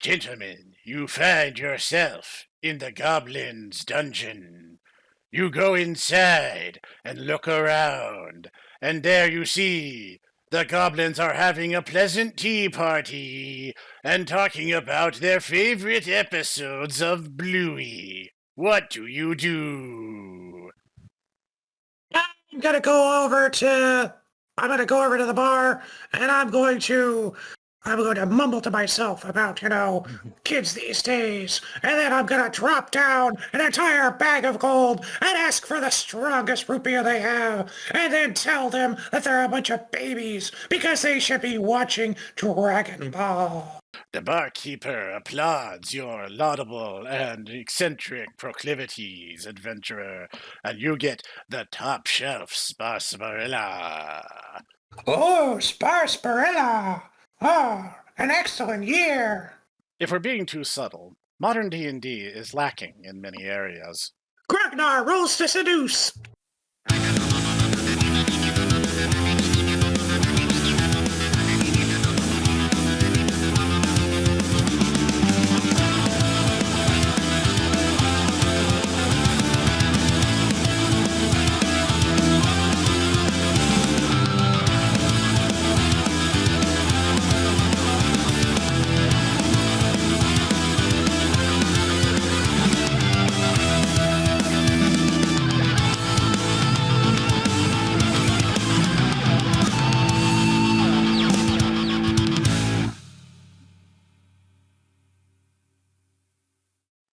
Gentlemen, you find yourself in the goblin's dungeon. You go inside and look around, and there you see the goblins are having a pleasant tea party and talking about their favorite episodes of Bluey. What do you do? I'm gonna go over to the bar, and I'm going to mumble to myself about, kids these days, and then I'm gonna drop down an entire bag of gold and ask for the strongest root beer they have, and then tell them that they're a bunch of babies because they should be watching Dragon Ball. The barkeeper applauds your laudable and eccentric proclivities, adventurer, and you get the top shelf sarsaparilla. Oh, sarsaparilla! Oh, an excellent year! If we're being too subtle, modern D&D is lacking in many areas. Gragnar rolls to seduce!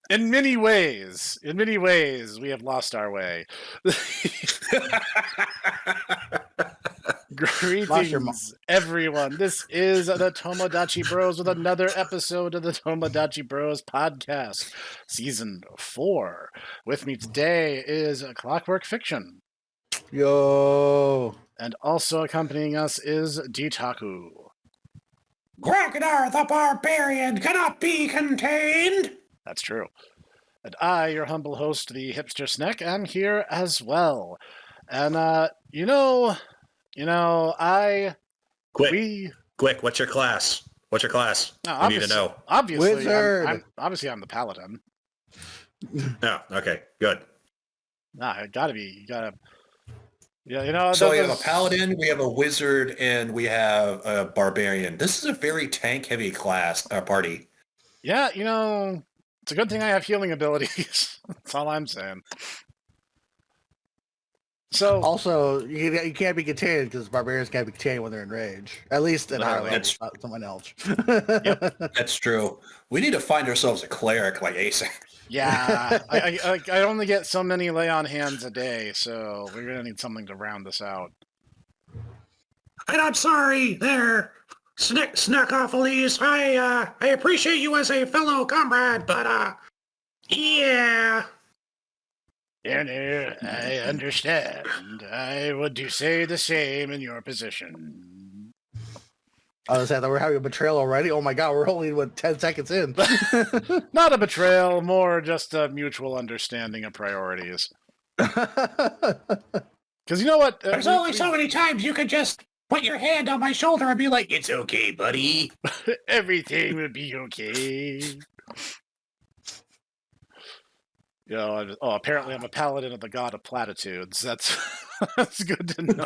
In many ways, we have lost our way. Greetings, everyone. This is the Tomodachi Bros with another episode of the Tomodachi Bros podcast, season 4. With me today is Clockwork Fiction. Yo. And also accompanying us is Ditaku. Ragnar the Barbarian cannot be contained! That's true. And I, your humble host, the Hipster Snek, am here as well. And, Quick, what's your class? No, I need to know. Obviously, Wizard. I'm the paladin. Oh, okay, good. Nah, it gotta be. So we have a paladin, we have a wizard, and we have a barbarian. This is a very tank-heavy class party. Yeah, it's a good thing I have healing abilities. That's all I'm saying. So Also, you can't be contained because barbarians can't be contained when they're in rage. At least in our level, that's- not someone else. Yep. That's true. We need to find ourselves a cleric like ASAP. yeah, I only get so many lay on hands a day, so we're gonna need something to round this out. And I'm sorry there, Snackopolis. I appreciate you as a fellow comrade, but, yeah. Yeah, no, I understand. I would do say the same in your position. I was saying that we're having a betrayal already. Oh my god, we're only 10 seconds in. Not a betrayal, more just a mutual understanding of priorities. Because you know what? There's only so many times you can just put your hand on my shoulder and be like, "It's okay, buddy." Everything would be okay. Apparently I'm a paladin of the god of platitudes. That's good to know.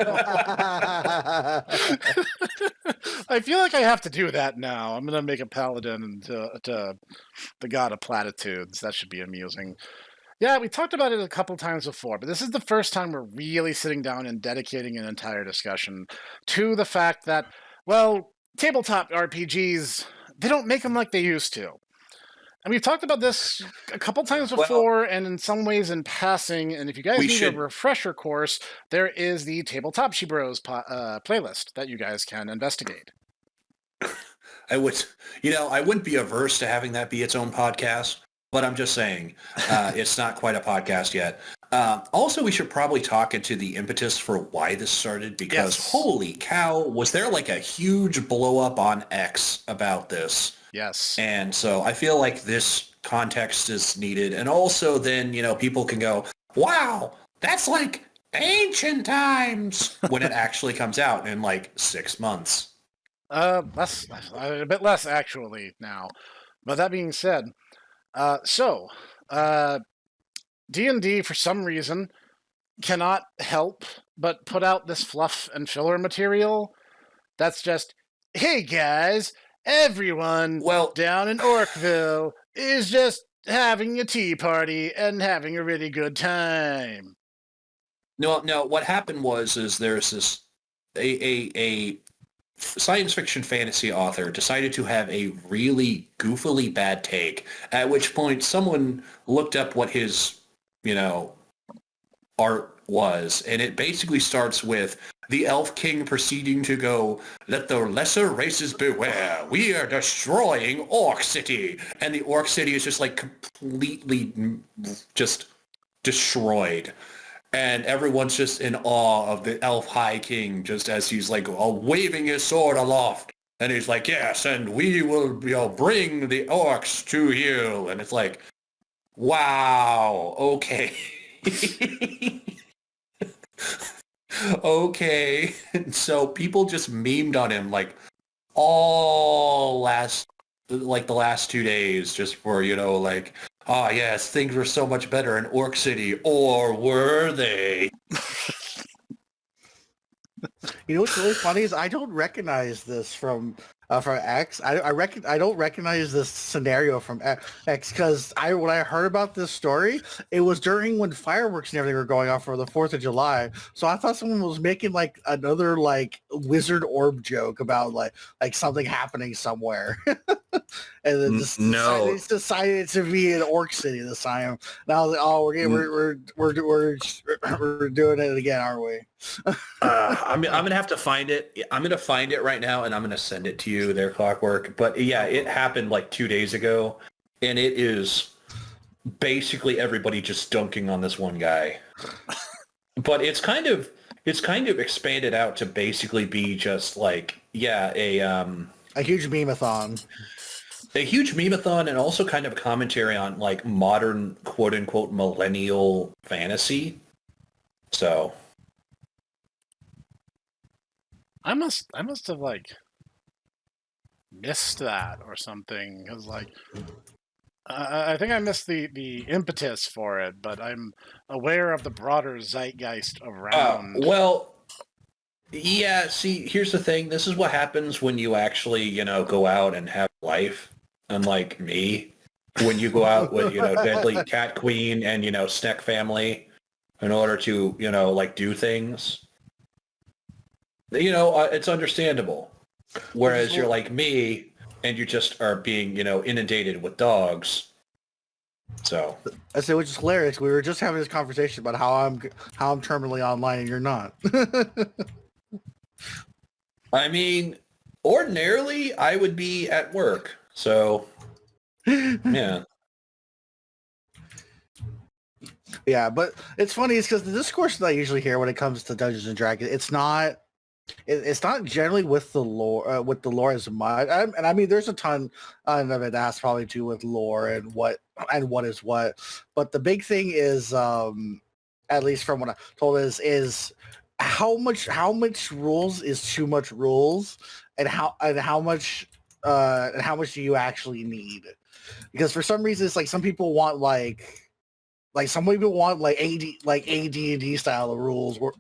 I feel like I have to do that now. I'm going to make a paladin to the god of platitudes. That should be amusing. Yeah, we talked about it a couple times before, but this is the first time we're really sitting down and dedicating an entire discussion to the fact that, well, tabletop RPGs, they don't make them like they used to. And we've talked about this a couple times before, and in some ways in passing. And if you guys need a refresher course, there is the Tabletop Bros playlist that you guys can investigate. I wouldn't be averse to having that be its own podcast, but I'm just saying it's not quite a podcast yet. Also, we should probably talk into the impetus for why this started, because holy cow, was there like a huge blow up on X about this? Yes. And so I feel like this context is needed. And also then, people can go, wow, that's like ancient times when it actually comes out in like 6 months. A bit less actually now. But that being said, D&D for some reason cannot help but put out this fluff and filler material that's just, hey guys, everyone Well, down in Orkville is just having a tea party and having a really good time. no. What happened is there's this a science fiction fantasy author decided to have a really goofily bad take. At which point, someone looked up what his art was, and it basically starts with the Elf King proceeding to go, "Let the lesser races beware. We are destroying Orc City," and the Orc City is just like completely just destroyed. And everyone's just in awe of the Elf High King, just as he's like waving his sword aloft. And he's like, yes, and we will bring the orcs to you. And it's like, wow, okay. Okay. And so people just memed on him like all the last 2 days just for, like, oh yes, things were so much better in Orc City, or were they? You know what's really funny is I don't recognize this from X. I don't recognize this scenario from X because when I heard about this story, it was during when fireworks and everything were going off for the 4th of July. So I thought someone was making like another like wizard orb joke about like something happening somewhere, and then just decided to be in Orc City this time. Now I was like, oh, we're doing it again, aren't we? I'm gonna have to find it. I'm gonna find it right now, and I'm gonna send it to you. There, Clockwork. But yeah, it happened like 2 days ago, and it is basically everybody just dunking on this one guy. But it's kind of expanded out to basically be just like a huge meme-a-thon. A huge meme-a-thon, and also kind of commentary on like modern quote unquote millennial fantasy. So. I must have like missed that or something because like I think I missed the impetus for it, but I'm aware of the broader zeitgeist around. Well, yeah. See, here's the thing. This is what happens when you actually go out and have life, unlike me. When you go out with Deadly Cat Queen and Snek family in order to like do things. It's understandable. Whereas you're like me, and you just are being, inundated with dogs. So I say, which is hilarious. We were just having this conversation about how I'm terminally online and you're not. I mean, ordinarily I would be at work. So yeah. Yeah, but it's funny. It's because the discourse that I usually hear when it comes to Dungeons and Dragons, it's not generally with the lore as much. And I mean, there's a ton of it that has probably to do with lore and what is what. But the big thing is, at least from what I'm told, is how much rules is too much rules, and how much do you actually need? Because for some reason, it's like some people want like some people want like AD&D style of rules where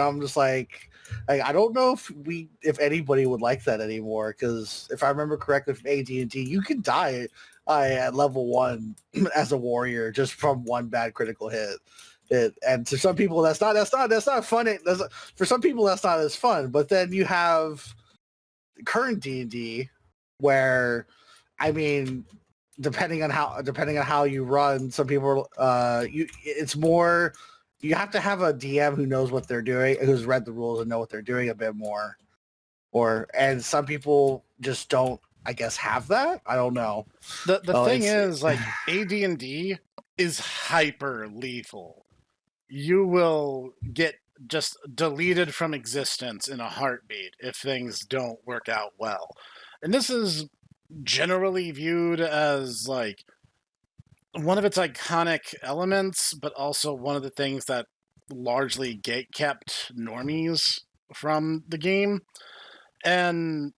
I'm just like I don't know if anybody would like that anymore, because if I remember correctly from AD&D, you could die at level 1 as a warrior just from one bad critical hit. And to some people that's not fun. For some people that's not as fun. But then you have current D&D where, I mean, depending on how you run, some people it's more, you have to have a DM who knows what they're doing, who's read the rules and know what they're doing a bit more. And some people just don't, I guess, have that. I don't know. The thing is, like, AD&D is hyper lethal. You will get just deleted from existence in a heartbeat if things don't work out well. And this is generally viewed as like one of its iconic elements, but also one of the things that largely gatekept normies from the game. And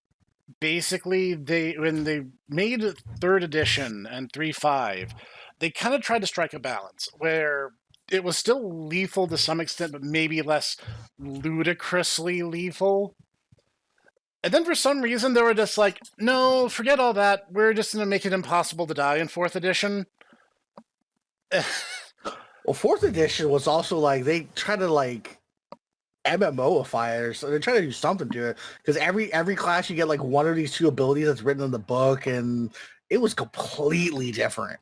basically when they made 3rd edition and 3.5, they kind of tried to strike a balance where it was still lethal to some extent, but maybe less ludicrously lethal. And then for some reason they were just like, no, forget all that. We're just going to make it impossible to die in 4th edition. Well, 4th edition was also like they tried to like MMOify it, or so they're trying to do something to it because every class you get like one of these 2 abilities that's written in the book, and it was completely different.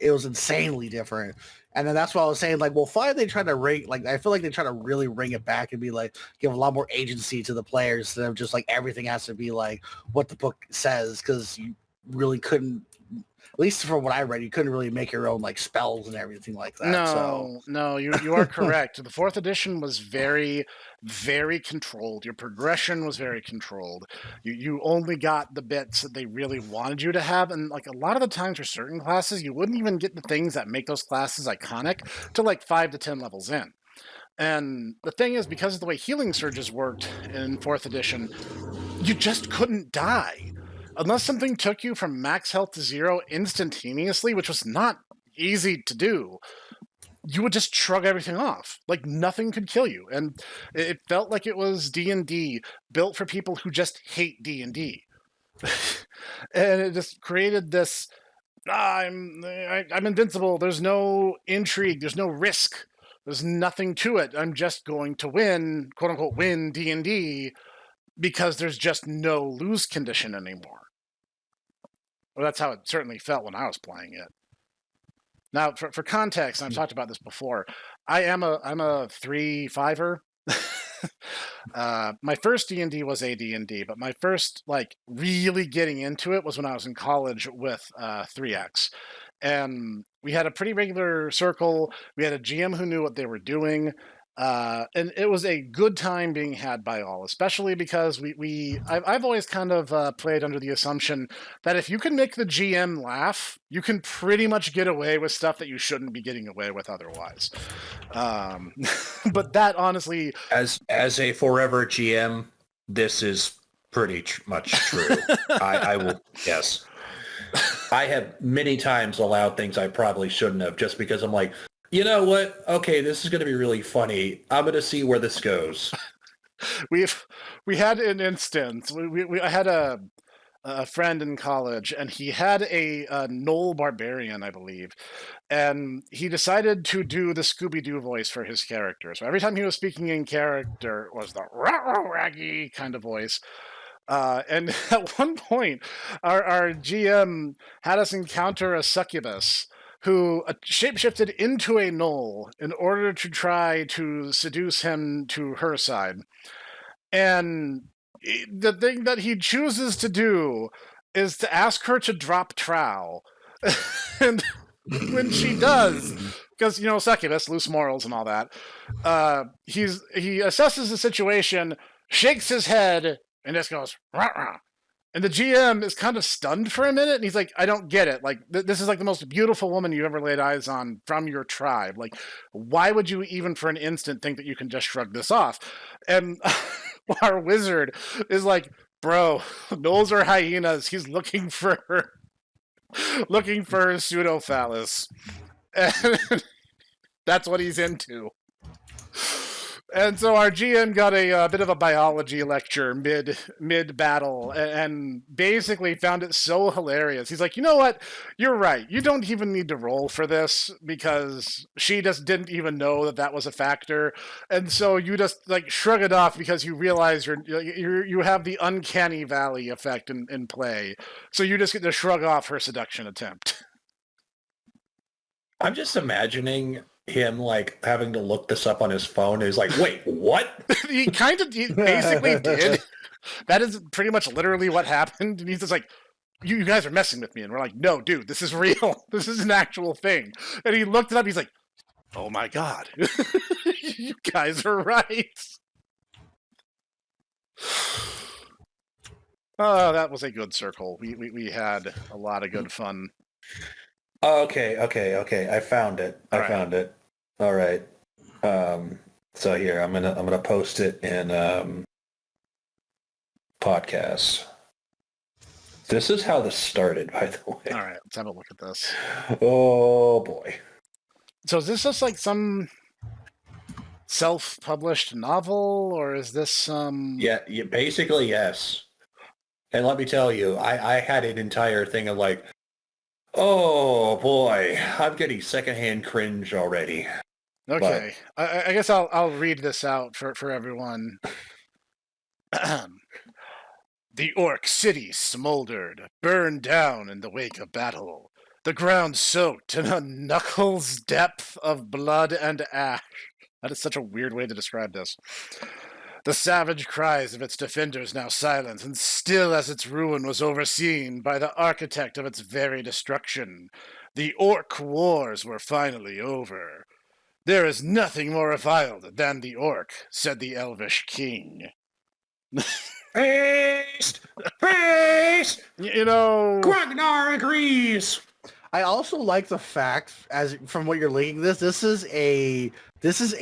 It was insanely different. And then that's why I was saying, like, well, 5 they try to ring, like, I feel like they try to really ring it back and be like, give a lot more agency to the players instead of just like everything has to be like what the book says, because you really couldn't, at least from what I read, you couldn't really make your own like spells and everything like that. No, you are correct. The 4th edition was very, very controlled. Your progression was very controlled. You only got the bits that they really wanted you to have, and like a lot of the times for certain classes, you wouldn't even get the things that make those classes iconic till like 5 to 10 levels in. And the thing is, because of the way healing surges worked in 4th edition, you just couldn't die. Unless something took you from max health to 0 instantaneously, which was not easy to do, you would just shrug everything off. Like nothing could kill you. And it felt like it was D&D built for people who just hate D&D. And it just created this, I'm invincible. There's no intrigue. There's no risk. There's nothing to it. I'm just going to win, quote unquote, win D&D because there's just no lose condition anymore. Well, that's how it certainly felt when I was playing it. Now, for context, and I've talked about this before, I'm a 3.5er. My first D&D was AD&D, but my first like really getting into it was when I was in college with 3X. And we had a pretty regular circle. We had a GM who knew what they were doing. And it was a good time being had by all, especially because I've always kind of played under the assumption that if you can make the GM laugh, you can pretty much get away with stuff that you shouldn't be getting away with otherwise. But that honestly, as a forever GM, this is pretty much true. I will, yes. I have many times allowed things I probably shouldn't have just because I'm like, you know what? Okay, this is going to be really funny. I'm going to see where this goes. we had an instance. I had a friend in college, and he had a Knoll Barbarian, I believe, and he decided to do the Scooby-Doo voice for his character. So every time he was speaking in character, was the raggy kind of voice. And at one point, our GM had us encounter a succubus who shapeshifted into a gnoll in order to try to seduce him to her side. And the thing that he chooses to do is to ask her to drop trowel. And when she does, because, you know, succubus, loose morals and all that, he assesses the situation, shakes his head, and just goes, rah-rah. And the GM is kind of stunned for a minute, and he's like, I don't get it. Like, this is like the most beautiful woman you ever laid eyes on from your tribe. Like, why would you even for an instant think that you can just shrug this off? And our wizard is like, bro, gnolls are hyenas. He's looking for a pseudo-phallus. And that's what he's into. And so our GM got a bit of a biology lecture mid battle, and basically found it so hilarious. He's like, you know what? You're right. You don't even need to roll for this because she just didn't even know that was a factor, and so you just like shrug it off because you realize you have the uncanny valley effect in play. So you just get to shrug off her seduction attempt. I'm just imagining him like having to look this up on his phone. He's like, wait, what? he basically did. That is pretty much literally what happened. And he's just like, you guys are messing with me. And we're like, no, dude, this is real. This is an actual thing. And he looked it up. He's like, oh my God, you guys are right. Oh, that was a good circle. We had a lot of good fun. Okay. I found it. Found it. All right. So here, I'm gonna post it in podcast. This is how this started, by the way. All right, let's have a look at this. Oh boy. So is this just like some self-published novel, or is this some... Yeah, basically, yes. And let me tell you, I had an entire thing of like, oh boy, I'm getting secondhand cringe already. Okay, I guess I'll read this out for everyone. The Orc city smoldered, burned down in the wake of battle. The ground soaked in a knuckles depth of blood and ash. That is such a weird way to describe this. The savage cries of its defenders now silent, and still as its ruin was overseen by the architect of its very destruction. The Orc wars were finally over. There is nothing more reviled than the Orc, said the Elvish king. Beast! Beast! You know... Gragnar agrees! I also like the fact, as from what you're linking this is a reply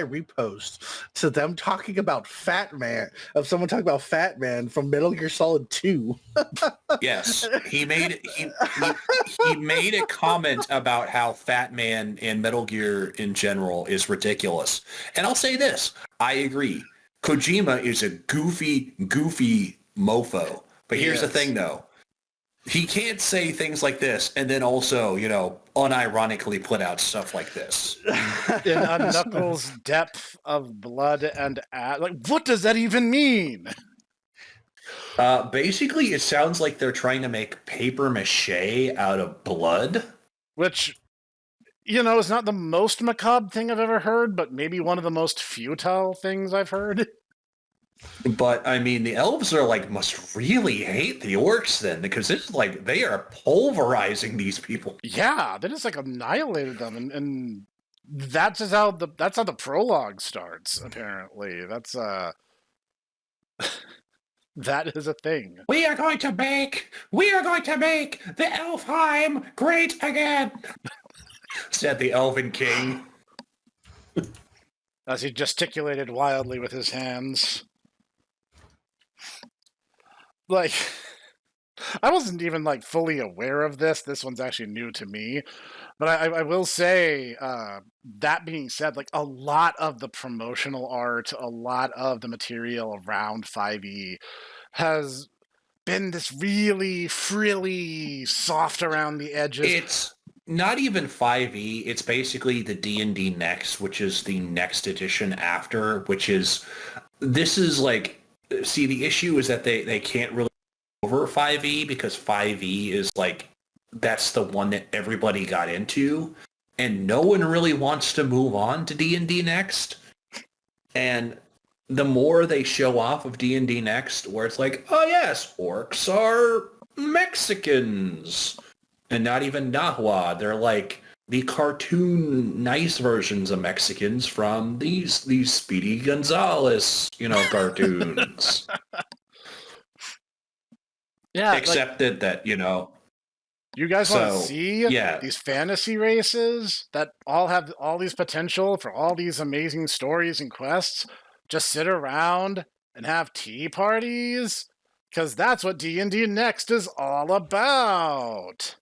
repost to them talking about Fat Man, of someone talking about Fat Man from Metal Gear Solid 2. Yes, he made a comment about how Fat Man and Metal Gear in general is ridiculous. And I'll say this, I agree. Kojima is a goofy mofo. But here's the thing though. He can't say things like this and then also, unironically put out stuff like this. In a knuckles depth of blood and ash. Like, what does that even mean? Basically, it sounds like they're trying to make paper mache out of blood. Which, is not the most macabre thing I've ever heard, but maybe one of the most futile things I've heard. But, I mean, the elves must really hate the orcs then, because it's like they are pulverizing these people. Yeah, they just annihilated them, and that's just how the prologue starts. Apparently, that's that is a thing. We are going to make the Elfheim great again. Said the Elven King. As he gesticulated wildly with his hands. I wasn't even fully aware of this. This one's actually new to me. But I will say, that being said, a lot of the promotional art, a lot of the material around 5e has been this really frilly, soft around the edges. It's not even 5e. It's basically the D&D Next, which is the next edition after, see, the issue is that they can't really over 5e because 5e is that's the one that everybody got into, and no one really wants to move on to D&D Next. And the more they show off of D&D Next, where it's oh yes, orcs are Mexicans, and not even Nahua. They're the cartoon nice versions of Mexicans from these Speedy Gonzales, cartoons. Yeah, except that you guys want to see yeah. these fantasy races that all have all these potential for all these amazing stories and quests? Just sit around and have tea parties? Because that's what D&D Next is all about.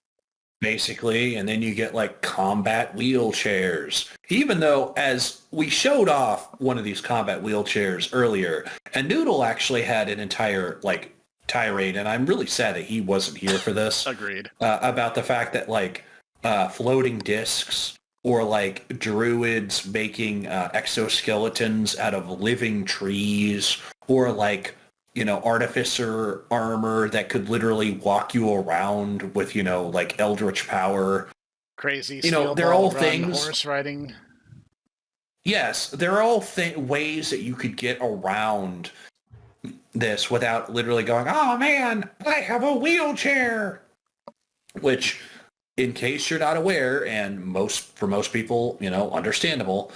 Basically, and then you get combat wheelchairs. Even though, as we showed off one of these combat wheelchairs earlier, and Noodle actually had an entire tirade, and I'm really sad that he wasn't here for this. Agreed. About the fact that floating discs or druids making exoskeletons out of living trees, or artificer armor that could literally walk you around with eldritch power. Crazy. They're all things. Horse riding. Yes, they're all ways that you could get around this without literally going, oh man, I have a wheelchair. Which, in case you're not aware, and for most people, understandable,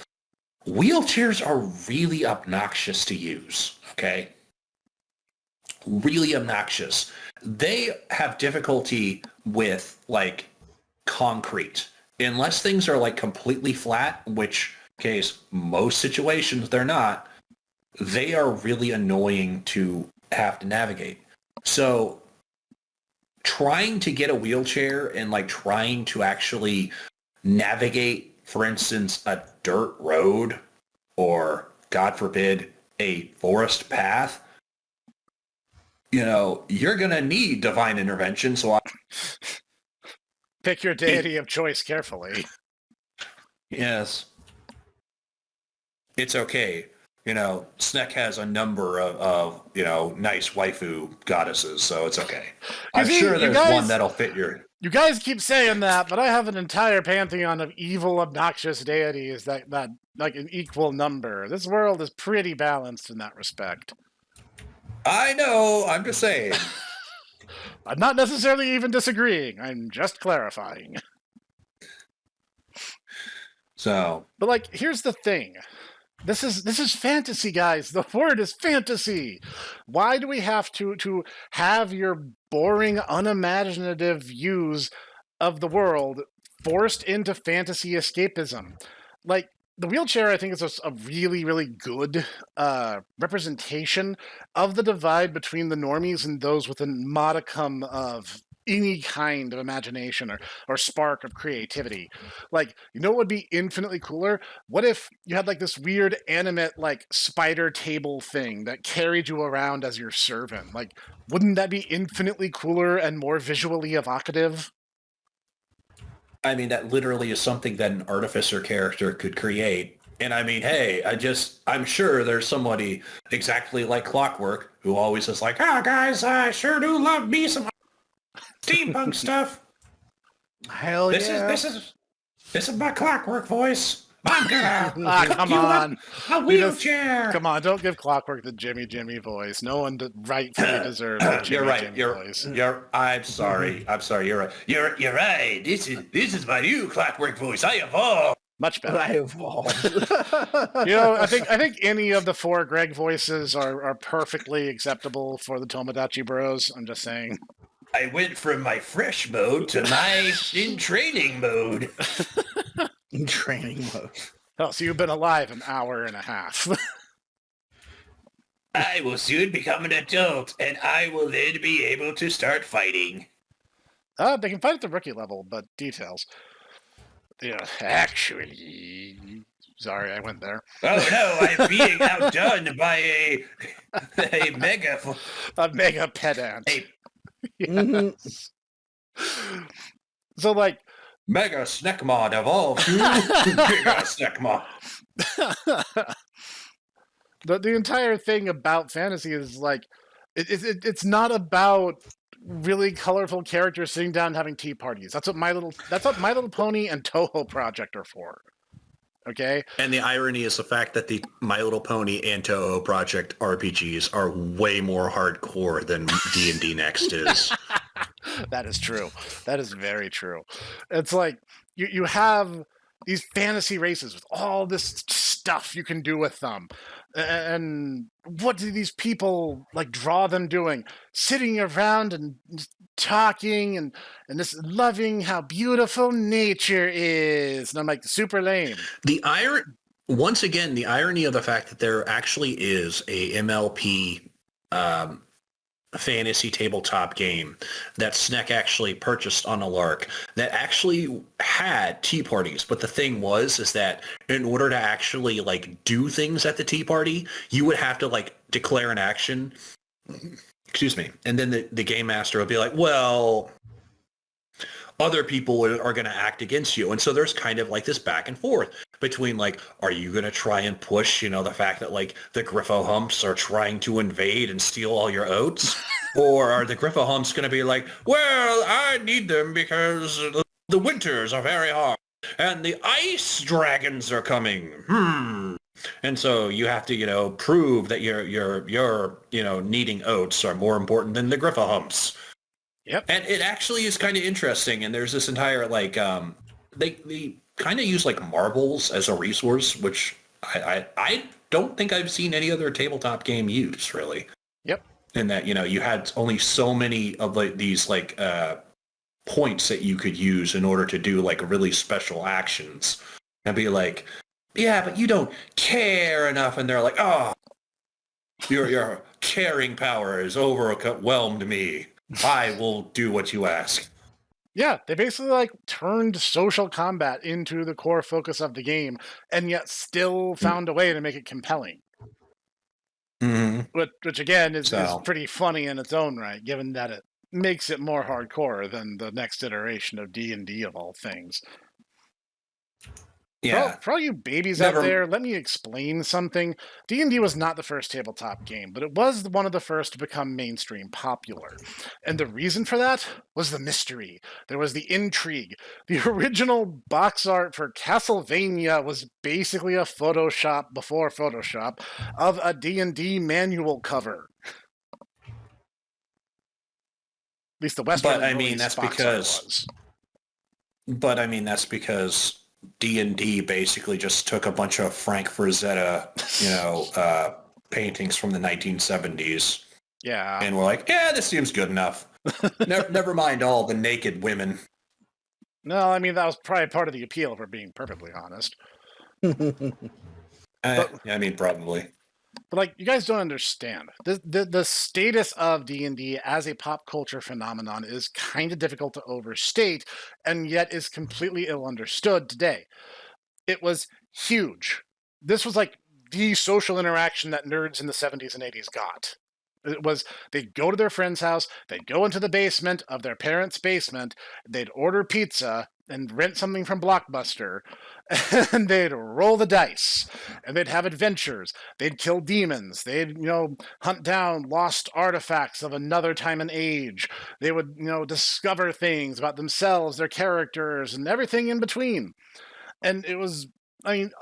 wheelchairs are really obnoxious to use, okay? Really obnoxious. They have difficulty with concrete. Unless things are completely flat, which case most situations they're not, they are really annoying to have to navigate. So trying to get a wheelchair and like trying to actually navigate, for instance, a dirt road or, God forbid, a forest path, you're going to need divine intervention. So Pick your deity of choice carefully. yes, it's okay. Snek has a number of nice waifu goddesses, so it's okay. I'm sure there's one that'll fit your... You guys keep saying that, but I have an entire pantheon of evil, obnoxious deities that like an equal number. This world is pretty balanced in that respect. I know, I'm just saying. I'm not necessarily even disagreeing. I'm just clarifying. So... But, like, here's the thing. This is fantasy, guys. The word is fantasy. Why do we have to have your boring, unimaginative views of the world forced into fantasy escapism? Like, the wheelchair, I think, is a really, really good representation of the divide between the normies and those with a modicum of any kind of imagination or spark of creativity. Like, what would be infinitely cooler? What if you had like this weird animate like spider table thing that carried you around as your servant? Like, wouldn't that be infinitely cooler and more visually evocative? I mean, that literally is something that an artificer character could create. And I mean, hey, I'm sure there's somebody exactly like Clockwork who always is like, guys, I sure do love me some steampunk stuff. Hell yeah. This is my Clockwork voice. I'm gonna come on. A wheelchair. Come on, don't give Clockwork the Jimmy voice. No one rightfully deserves the Jimmy voice. I'm sorry. You're right. You're right. This is my new Clockwork voice. I evolved. Much better. I evolved. I think any of the four Greg voices are perfectly acceptable for the Tomodachi Bros. I'm just saying. I went from my fresh mode to my in training mode. In training mode. Oh, so you've been alive an hour and a half. I will soon become an adult, and I will then be able to start fighting. They can fight at the rookie level, but details. Yeah, actually... Sorry, I went there. Oh no, I'm being outdone by a mega... A mega pedant. Yes. Mm-hmm. So, like... Mega Snekmon evolved to Giga Snekmon. The entire thing about fantasy is, like... It's not about really colorful characters sitting down and having tea parties. That's what My Little Pony and Toho Project are for. Okay? And the irony is the fact that the My Little Pony and Toho Project RPGs are way more hardcore than D&D Next is. That is true. That is very true. It's like you have these fantasy races with all this stuff you can do with them. And what do these people like draw them doing? Sitting around and talking and just loving how beautiful nature is. And I'm like, super lame. Once again, the irony of the fact that there actually is a MLP fantasy tabletop game that Snek actually purchased on a lark that actually had tea parties. But the thing is that in order to actually like do things at the tea party, you would have to like declare an action. Excuse me. And then the game master would be like, well, other people are going to act against you. And so there's kind of like this back and forth between like, are you going to try and push, the fact that like the Griffo Humps are trying to invade and steal all your oats? Or are the Griffo Humps going to be like, well, I need them because the winters are very hard and the ice dragons are coming. And so you have to, prove that your needing oats are more important than the Griffo Humps. Yep. And it actually is kind of interesting. And there's this entire, like, they kind of use, like, marbles as a resource, which I don't think I've seen any other tabletop game use, really. Yep. And that, you had only so many of, like, these, like, points that you could use in order to do, like, really special actions. And be like, yeah, but you don't care enough. And they're like, oh, Your caring power has overwhelmed me. I will do what you ask. Yeah, they basically like turned social combat into the core focus of the game, and yet still found a way to make it compelling. Mm-hmm. Which again is So. pretty funny in its own right, given that it makes it more hardcore than the next iteration of D&D of all things. Yeah. For all you babies out there, let me explain something. D&D was not the first tabletop game, but it was one of the first to become mainstream popular. And the reason for that was the mystery. There was the intrigue. The original box art for Castlevania was basically a Photoshop before Photoshop of a D&D manual cover. At least the Western that's box art was. But I mean, that's because D&D basically just took a bunch of Frank Frazetta, paintings from the 1970s. Yeah. And we're like, yeah, this seems good enough. Never mind all the naked women. No, I mean, that was probably part of the appeal, if we're being perfectly honest. Probably. But, like, you guys don't understand. The status of D&D as a pop culture phenomenon is kind of difficult to overstate, and yet is completely ill-understood today. It was huge. This was, like, the social interaction that nerds in the 70s and 80s got. It was, they'd go to their friend's house, they'd go into the basement of their parents' basement, they'd order pizza and rent something from Blockbuster, and they'd roll the dice, and they'd have adventures, they'd kill demons, they'd, hunt down lost artifacts of another time and age, they would, discover things about themselves, their characters, and everything in between. And it was,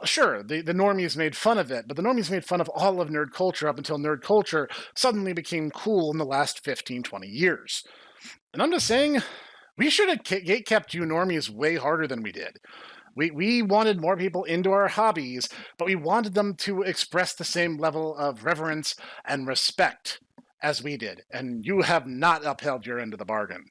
sure, the normies made fun of it, but the normies made fun of all of nerd culture up until nerd culture suddenly became cool in the last 15, 20 years. And I'm just saying, we should have kept you normies way harder than we did. We wanted more people into our hobbies, but we wanted them to express the same level of reverence and respect as we did, and you have not upheld your end of the bargain.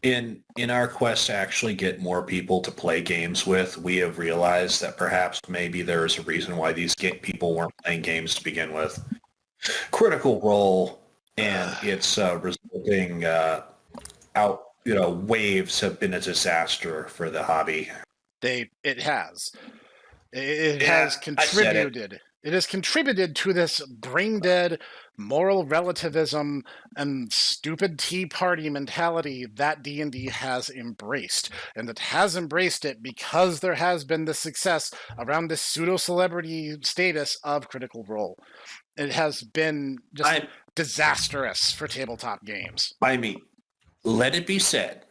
In our quest to actually get more people to play games with, we have realized that perhaps maybe there is a reason why these people weren't playing games to begin with. Critical Role and its resulting waves have been a disaster for the hobby. It has contributed. It has contributed to this brain-dead moral relativism and stupid Tea Party mentality that D&D has embraced. And it has embraced it because there has been the success around this pseudo-celebrity status of Critical Role. It has been just disastrous for tabletop games. Let it be said,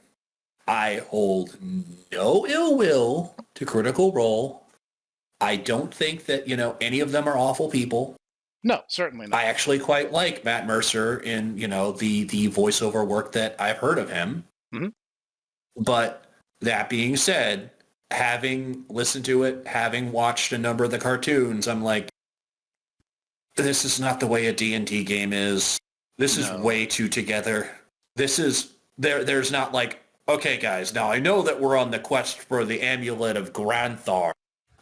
I hold no ill will to Critical Role. I don't think that, any of them are awful people. No, certainly not. I actually quite like Matt Mercer in, the voiceover work that I've heard of him. Mm-hmm. But that being said, having listened to it, having watched a number of the cartoons, I'm like, this is not the way a D&D game is. This is way too together. This is, there's not like, okay, guys, now I know that we're on the quest for the amulet of Granthar,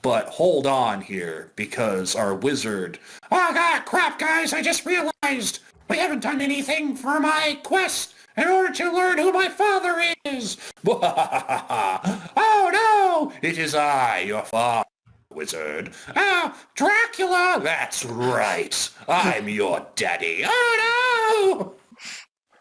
but hold on here, because our wizard... Oh, God, crap, guys, I just realized we haven't done anything for my quest in order to learn who my father is. Oh, no, it is I, your father, wizard. Dracula, that's right. I'm your daddy. Oh, no!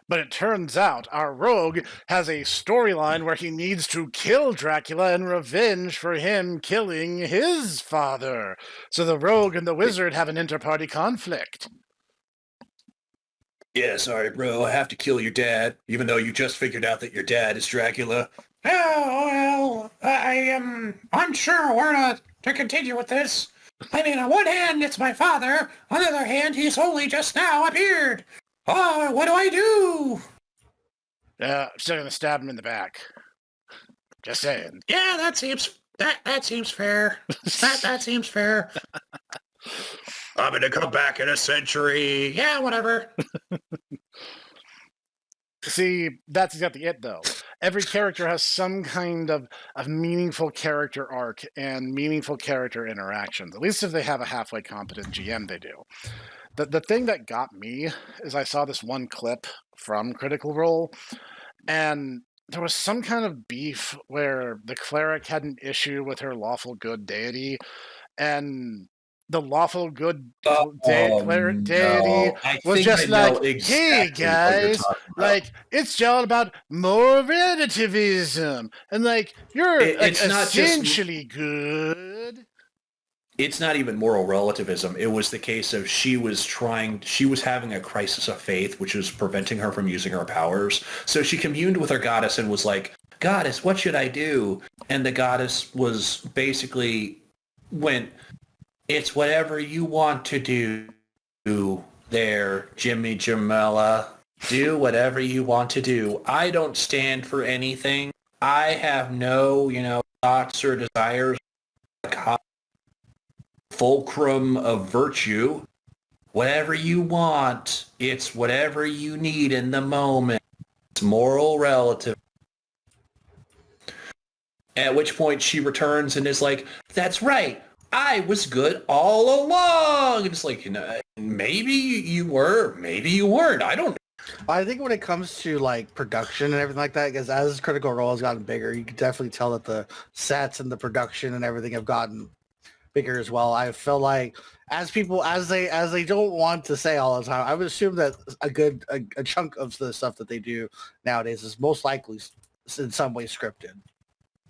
But it turns out our rogue has a storyline where he needs to kill Dracula in revenge for him killing his father. So the rogue and the wizard have an inter-party conflict. Yeah, sorry, bro. I have to kill your dad, even though you just figured out that your dad is Dracula. Oh, well, I am unsure where to continue with this. On one hand, it's my father. On the other hand, he's only just now appeared. Oh, what do I do? I'm still gonna stab him in the back. Just saying. Yeah, that seems fair. that seems fair. I'm gonna come back in a century. Yeah, whatever. See, that's exactly it, though. Every character has some kind of meaningful character arc and meaningful character interactions. At least if they have a halfway competent GM, they do. The thing that got me is I saw this one clip from Critical Role, and there was some kind of beef where the cleric had an issue with her lawful good deity, and the lawful good deity No, I was think I just know like, "Hey exactly what you're guys, talking about. like it's all about more relativism, and like you're like It's not just. essentially good." It's not even moral relativism. It was the case of she was having a crisis of faith, which was preventing her from using her powers. So she communed with her goddess and was like, "Goddess, what should I do?" And the goddess was basically went, "It's whatever you want to do there, Jimmy Jamela. Do whatever you want to do. I don't stand for anything. I have no, thoughts or desires. Fulcrum of virtue. Whatever you want. It's whatever you need in the moment. It's moral relative." At which point she returns and is like, "That's right. I was good all along." And it's like, maybe you were, maybe you weren't. I don't know. I think when it comes to like production and everything like that, because as Critical Role has gotten bigger, you can definitely tell that the sets and the production and everything have gotten bigger as well. I feel like as people as they don't want to say all the time, I would assume that a chunk of the stuff that they do nowadays is most likely in some way scripted.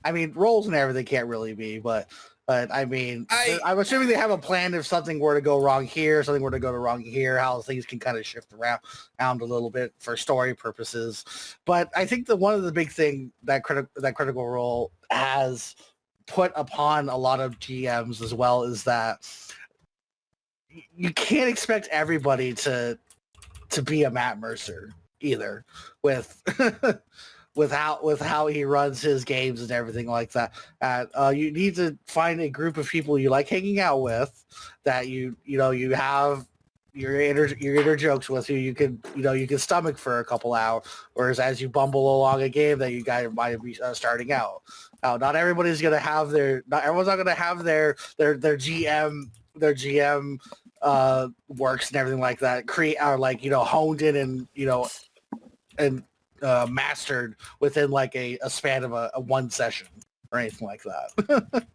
I mean, roles and everything can't really be, but I mean, I'm assuming they have a plan if something were to go wrong here, something were to go wrong here, how things can kind of shift around a little bit for story purposes. But I think that one of the big thing that Critical Role has put upon a lot of GMs as well is that you can't expect everybody to be a Matt Mercer either with with how he runs his games and everything like that. You need to find a group of people you like hanging out with, that you have your inner jokes with, who you can stomach for a couple hours, whereas as you bumble along a game that you guys might be starting out. Now, not everybody's gonna have not everyone's not gonna have their GM works and everything like that honed in and mastered within like a span of a one session or anything like that.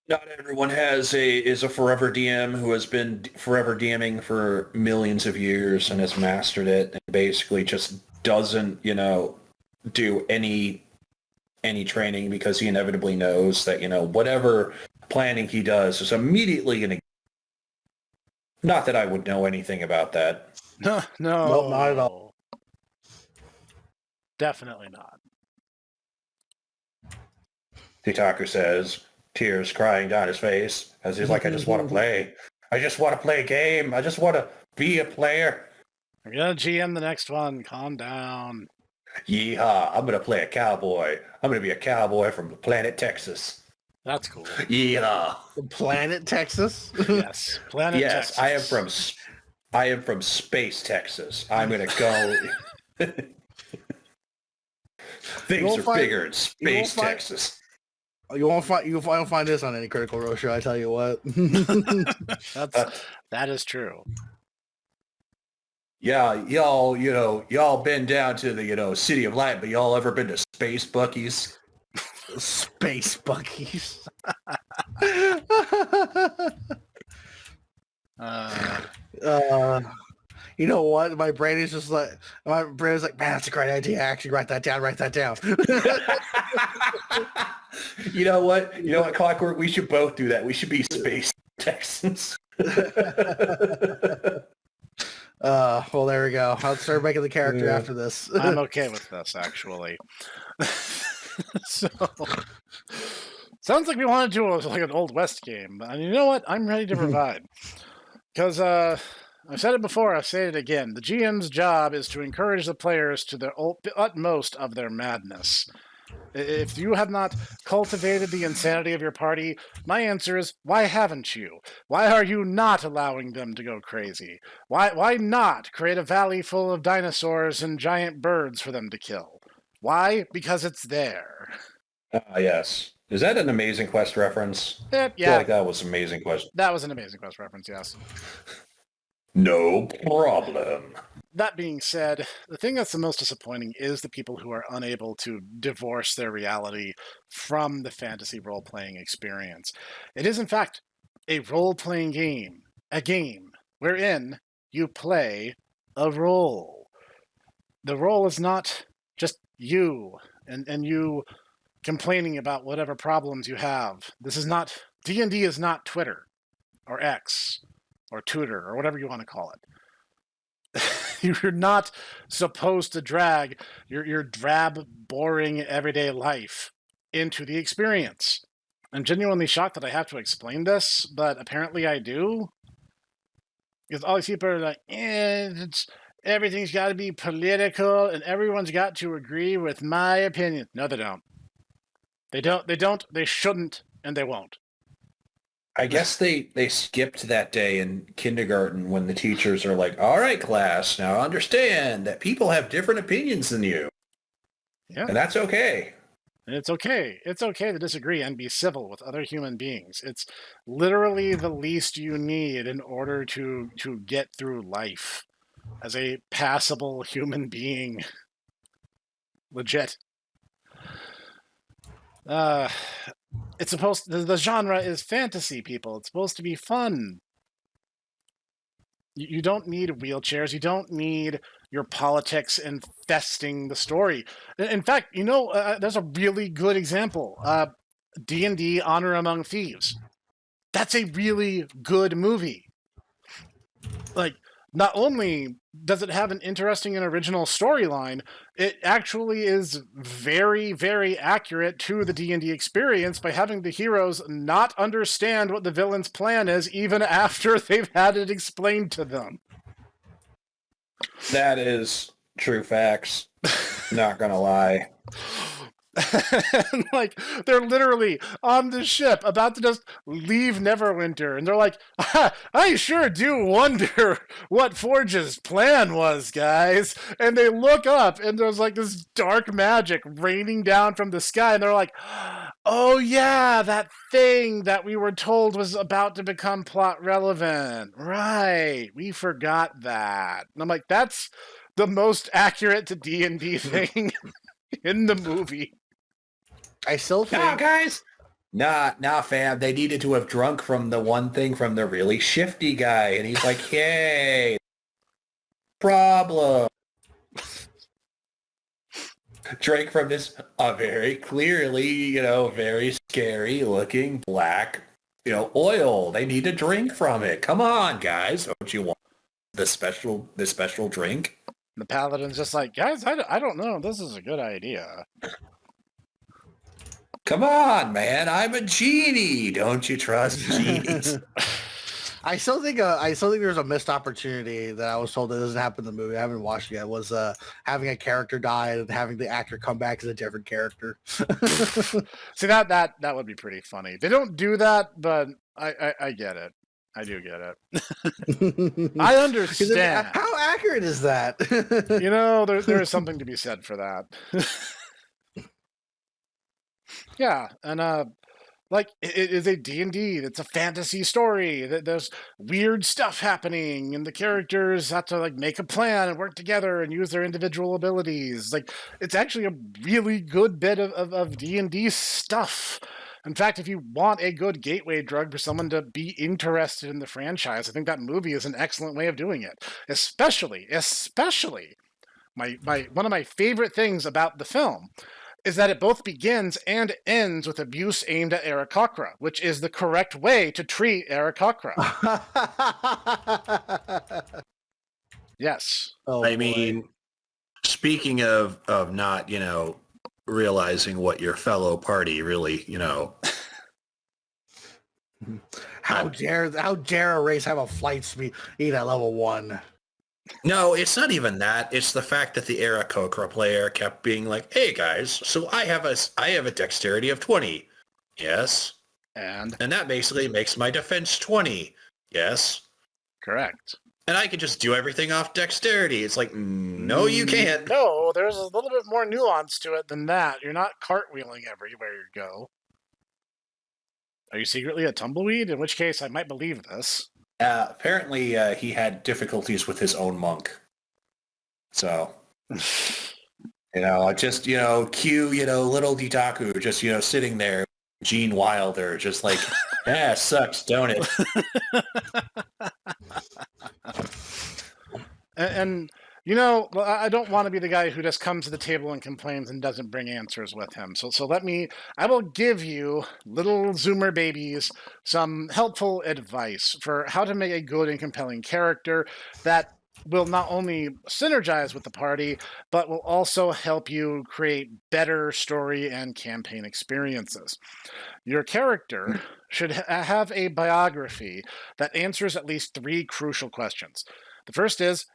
Not everyone is a forever DM who has been forever DMing for millions of years and has mastered it, and basically just doesn't, do any training, because he inevitably knows that, whatever planning he does is immediately going to. Not that I would know anything about that. No, Nope, not at all. Definitely not. Titaku says, tears crying down his face, as he's like, "I just want to play. I just want to play a game. I just want to be a player. I'm gonna GM the next one. Calm down." Yeehaw, I'm going to play a cowboy. I'm going to be a cowboy from the planet Texas. That's cool. Yeehaw. The planet Texas? Yes, planet Yes, Texas. I am from space Texas. I'm going to go. Things are bigger in space Texas. You won't find this on any Critical Role show, I tell you what. That is true. Yeah, y'all been down to the, City of Light, but y'all ever been to Space Bucky's? Space Bucky's. You know what? My brain is like, man, that's a great idea. Actually, write that down. You know what, Clockwork? We should both do that. We should be Space Texans. Well, there we go. I'll start making the character after this. I'm okay with this, actually. So, sounds like we want to do like an Old West game. And you know what? I'm ready to provide. Because I've said it before, I'll say it again. The GM's job is to encourage the players to the utmost of their madness. If you have not cultivated the insanity of your party, my answer is, why haven't you? Why are you not allowing them to go crazy? Why not create a valley full of dinosaurs and giant birds for them to kill? Why? Because it's there. Yes. Is that an Amazing Quest reference? Yeah. I feel like that was Amazing Quest. That was an Amazing Quest reference, yes. No problem. That being said, the thing that's the most disappointing is the people who are unable to divorce their reality from the fantasy role-playing experience. It is, in fact, a role-playing game, a game wherein you play a role. The role is not just you and you complaining about whatever problems you have. This is not, D&D is not Twitter or X or Tutor or whatever you want to call it. You're not supposed to drag your drab, boring, everyday life into the experience. I'm genuinely shocked that I have to explain this, but apparently I do. Because all these people are like, everything's got to be political and everyone's got to agree with my opinion. No, they don't. They shouldn't, and they won't. I guess they skipped that day in kindergarten when the teachers are like, all right, class, now understand that people have different opinions than you. Yeah. And that's okay. And it's okay. It's okay to disagree and be civil with other human beings. It's literally the least you need in order to get through life as a passable human being. Legit. It's supposed the genre is fantasy, people. It's supposed to be fun. You don't need wheelchairs. You don't need your politics infesting the story. In fact, there's a really good example. D&D Honor Among Thieves. That's a really good movie. Like, not only does it have an interesting and original storyline, it actually is very, very accurate to the D&D experience by having the heroes not understand what the villain's plan is even after they've had it explained to them. That is true facts. Not gonna lie. And like, they're literally on the ship about to just leave Neverwinter, and they're like, I sure do wonder what Forge's plan was, guys. And they look up and there's like this dark magic raining down from the sky, and they're like, oh yeah, that thing that we were told was about to become plot relevant, right? We forgot that. And I'm like, that's the most accurate to D&D thing in the movie. I still think... No, guys. Nah, fam. They needed to have drunk from the one thing from the really shifty guy. And he's like, hey, problem. Drank from this very clearly, very scary looking black, oil. They need to drink from it. Come on, guys. Don't you want the special drink? The paladin's just like, guys, I don't know. This is a good idea. Come on, man! I'm a genie. Don't you trust genies? I still think there's a missed opportunity that I was told that doesn't happen in the movie. I haven't watched it yet. Was having a character die and having the actor come back as a different character. See, that would be pretty funny. They don't do that, but I get it. I do get it. I understand. How accurate is that? There is something to be said for that. Yeah, and it is a D&D. It's a fantasy story. There's weird stuff happening, and the characters have to make a plan and work together and use their individual abilities. It's actually a really good bit of D&D stuff. In fact, if you want a good gateway drug for someone to be interested in the franchise, I think that movie is an excellent way of doing it. Especially, one of my favorite things about the film is that it both begins and ends with abuse aimed at Aarakocra, which is the correct way to treat Aarakocra. Yes. Oh, I mean, speaking of not, realizing what your fellow party really, How dare a race have a flight speed at level 1? No, it's not even that. It's the fact that the Aarakocra player kept being like, "Hey guys, so I have a dexterity of 20." Yes. And that basically makes my defense 20. Yes. Correct. And I can just do everything off dexterity. It's like, no, you can't. No, there's a little bit more nuance to it than that. You're not cartwheeling everywhere you go. Are you secretly a tumbleweed? In which case, I might believe this. Apparently, he had difficulties with his own monk. So, just, cue, little Ditaku just, sitting there, Gene Wilder, just like, sucks, don't it? And I don't want to be the guy who just comes to the table and complains and doesn't bring answers with him. So I will give you, little Zoomer babies, some helpful advice for how to make a good and compelling character that will not only synergize with the party, but will also help you create better story and campaign experiences. Your character should have a biography that answers at least 3 crucial questions. The first is,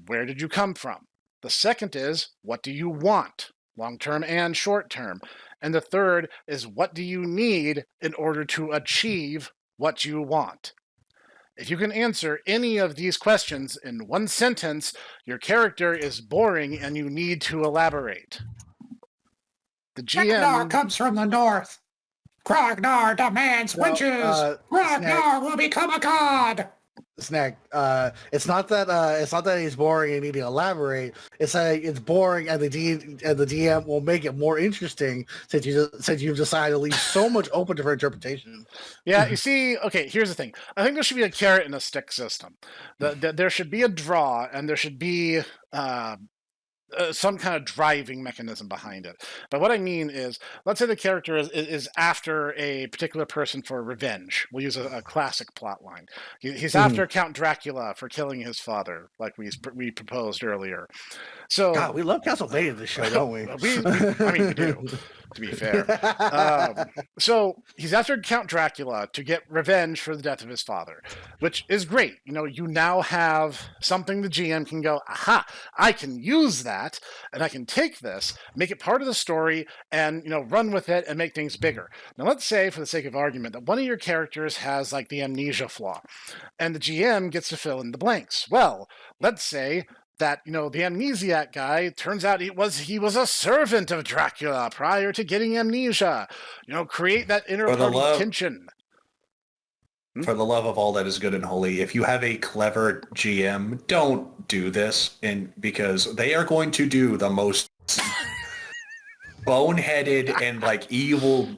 where did you come from? The second is, what do you want, long-term and short-term? And the third is, what do you need in order to achieve what you want? If you can answer any of these questions in 1 sentence, your character is boring and you need to elaborate. The Ragnar GM... comes from the north. Ragnar demands winches. Ragnar will become a god. Snek, it's not that he's boring and need to elaborate. It's that it's boring, and the DM will make it more interesting since you've decided to leave so much open for interpretation. Yeah, you see, okay, here's the thing. I think there should be a carrot and a stick system. There should be a draw, and there should be some kind of driving mechanism behind it. But what I mean is, let's say the character is after a particular person for revenge. We'll use a classic plot line. He's after Count Dracula for killing his father, like we proposed earlier. So God, we love Castlevania in this show, don't we? we do, to be fair. So he's after Count Dracula to get revenge for the death of his father, which is great. You now have something the GM can go, aha, I can use that, and I can take this, make it part of the story, and run with it and make things bigger. Now let's say, for the sake of argument, that one of your characters has like the amnesia flaw, and the GM gets to fill in the blanks. Well, let's say that the amnesiac guy turns out he was a servant of Dracula prior to getting amnesia. Create that inner party tension. For the love of all that is good and holy, if you have a clever GM, don't do this, because they are going to do the most boneheaded and like evil,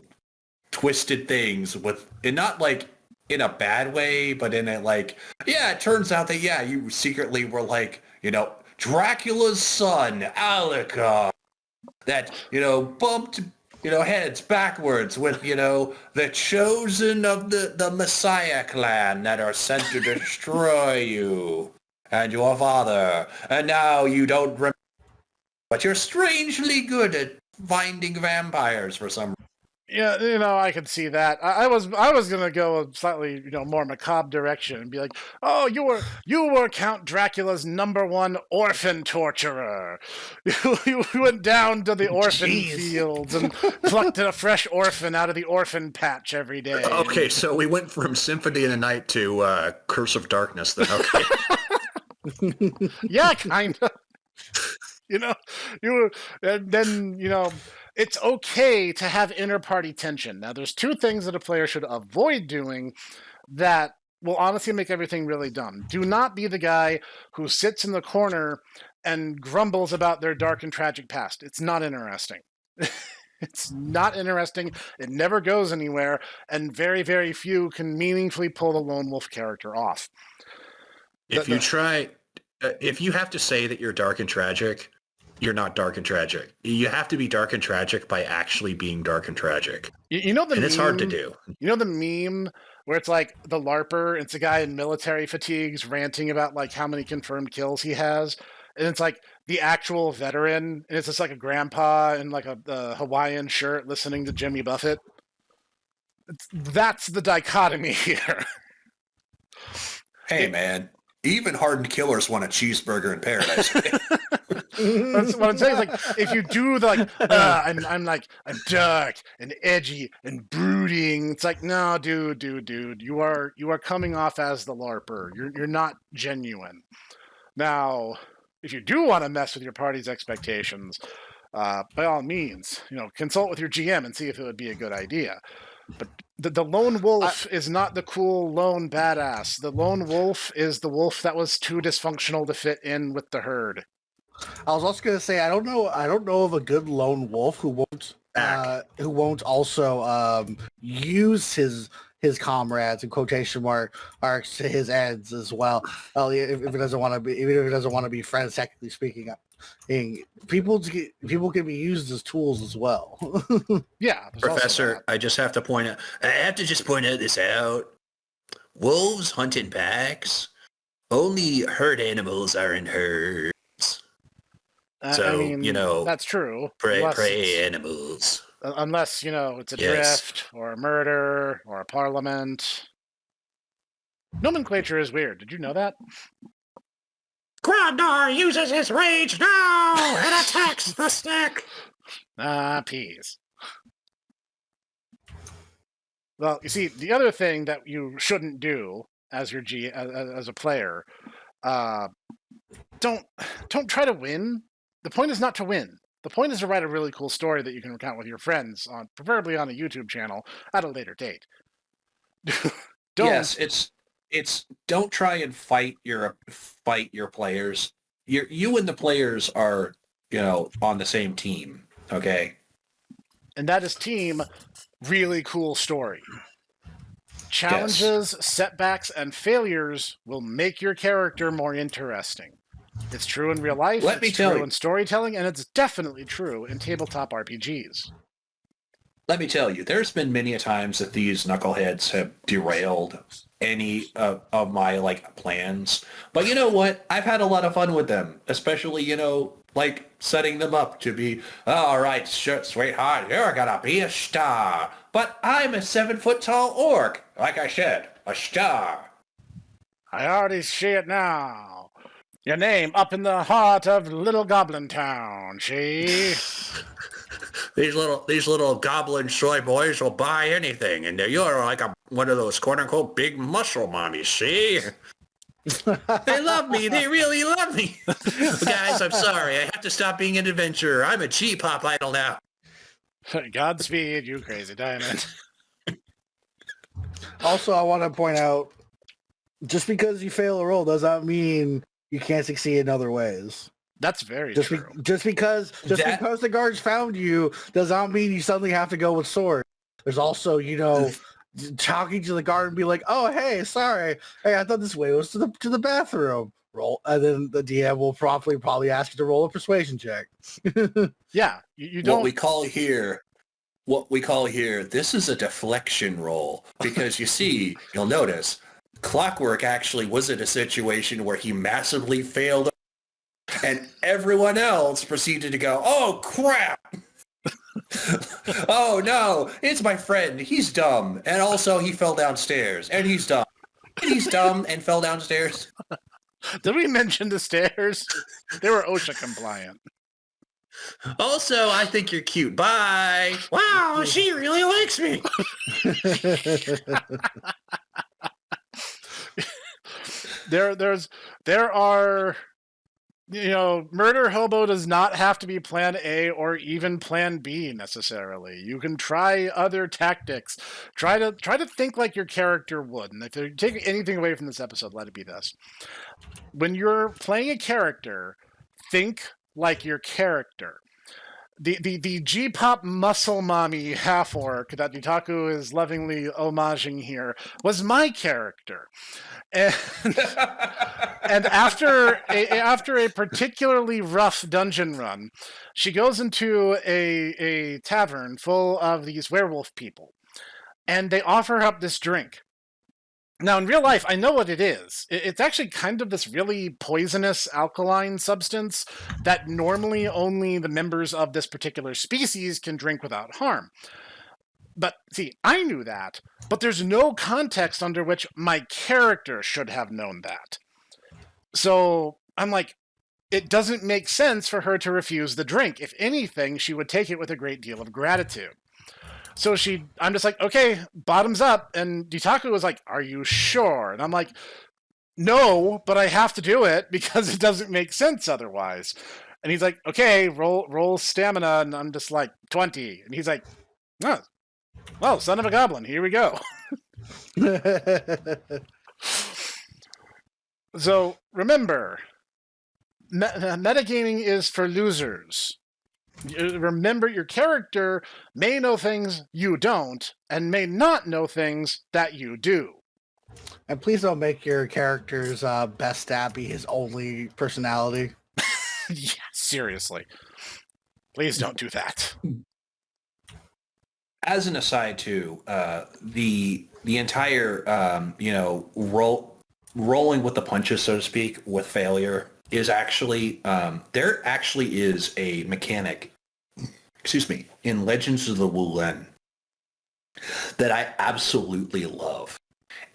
twisted things and not like in a bad way, but in a like, it turns out that you secretly were like, Dracula's son, Alucard, that, bumped, heads backwards with, the chosen of the Messiah clan that are sent to destroy you and your father. And now you don't remember, but you're strangely good at finding vampires for some reason. Yeah, I could see that. I was gonna go a slightly, more macabre direction and be like, oh, you were Count Dracula's #1 orphan torturer. You went down to the orphan fields and plucked a fresh orphan out of the orphan patch every day. Okay, so we went from Symphony of the Night to Curse of Darkness then, okay. Yeah, kind of. It's okay to have inter-party tension. Now, there's 2 things that a player should avoid doing that will honestly make everything really dumb. Do not be the guy who sits in the corner and grumbles about their dark and tragic past. It's not interesting. It's not interesting. It never goes anywhere, and very, very few can meaningfully pull the lone wolf character off. If you have to say that you're dark and tragic, you're not dark and tragic. You have to be dark and tragic by actually being dark and tragic. It's hard to do. The meme where it's like the LARPer, it's a guy in military fatigues ranting about like how many confirmed kills he has. And it's like the actual veteran, and it's just like a grandpa in like a Hawaiian shirt listening to Jimmy Buffett. That's the dichotomy here. Hey, man. Even hardened killers want a cheeseburger in paradise. That's what I'm saying. Is like, if you do the I'm dark and edgy and brooding, it's like, no, dude, you are coming off as the LARPer. You're not genuine. Now, if you do want to mess with your party's expectations, by all means, consult with your GM and see if it would be a good idea. But The lone wolf is not the cool lone badass. The lone wolf is the wolf that was too dysfunctional to fit in with the herd. I was also gonna say I don't know of a good lone wolf who won't also use his comrades in quotation marks to his ends as well. If it doesn't want to be, even if it doesn't want to be friends, technically speaking, people can be used as tools as well. Yeah, Professor, I just have to point out. I have to just point this out. Wolves hunt in packs. Only herd animals are in herds. So, I mean, that's true. Prey animals. Unless, it's a drift or a murder or a parliament. Nomenclature is weird. Did you know that? Grandar uses his rage now and attacks the Snek. Peas. Well, you see, the other thing that you shouldn't do as your as a player, don't try to win. The point is not to win. The point is to write a really cool story that you can recount with your friends, preferably on a YouTube channel at a later date. Yes, it's don't try and fight your players. You and the players are on the same team. Okay, and that is team. Really cool story. Challenges, setbacks, and failures will make your character more interesting. It's true in real life, it's true in storytelling, and it's definitely true in tabletop RPGs. Let me tell you, there's been many a times that these knuckleheads have derailed any of my plans. But you know what? I've had a lot of fun with them, especially, setting them up to be, all right, sweetheart, you're gonna be a star. But I'm a 7-foot-tall orc. Like I said, a star. I already see it now. Your name up in the heart of Little Goblin Town, see? These little goblin soy boys will buy anything, and you're like one of those quote-unquote big muscle mommies, see? They love me. They really love me. Guys, I'm sorry. I have to stop being an adventurer. I'm a G-pop idol now. Godspeed, you crazy diamond. Also, I want to point out, just because you fail a roll does not mean you can't succeed in other ways. That's very true. Just because the guards found you does not mean you suddenly have to go with sword. There's also, talking to the guard and be like, "Oh, hey, sorry, hey, I thought this way was to the bathroom." Roll, and then the DM will probably ask you to roll a persuasion check. Yeah, you don't. What we call here, this is a deflection roll, because you'll notice, Clockwork actually was in a situation where he massively failed, and everyone else proceeded to go, "Oh crap! Oh no, it's my friend. He's dumb, and also he fell downstairs, and he's dumb. He's dumb and fell downstairs." Did we mention the stairs? They were OSHA compliant. Also, I think you're cute. Bye. Wow, she really likes me. There are, murder hobo does not have to be plan A or even plan B necessarily. You can try other tactics. Try to think like your character would. And if you take anything away from this episode, let it be this. When you're playing a character, think like your character. The G-pop muscle mommy half-orc that Itaku is lovingly homaging here was my character. And after a particularly rough dungeon run, she goes into a tavern full of these werewolf people, and they offer her up this drink. Now, in real life, I know what it is. It's actually kind of this really poisonous alkaline substance that normally only the members of this particular species can drink without harm. But, see, I knew that, but there's no context under which my character should have known that. So, I'm like, it doesn't make sense for her to refuse the drink. If anything, she would take it with a great deal of gratitude. So I'm just like, okay, bottoms up. And Ditaku was like, "Are you sure?" And I'm like, "No, but I have to do it because it doesn't make sense otherwise." And he's like, "Okay, roll stamina." And I'm just like, 20. And he's like, "Oh, Well, son of a goblin, here we go. So remember, metagaming is for losers. Remember, your character may know things you don't, and may not know things that you do. And please don't make your character's best stat be his only personality. Yeah, seriously. Please don't do that. As an aside, too, the entire rolling with the punches, so to speak, with failure is actually there actually is a mechanic, in Legends of the Wulen that I absolutely love,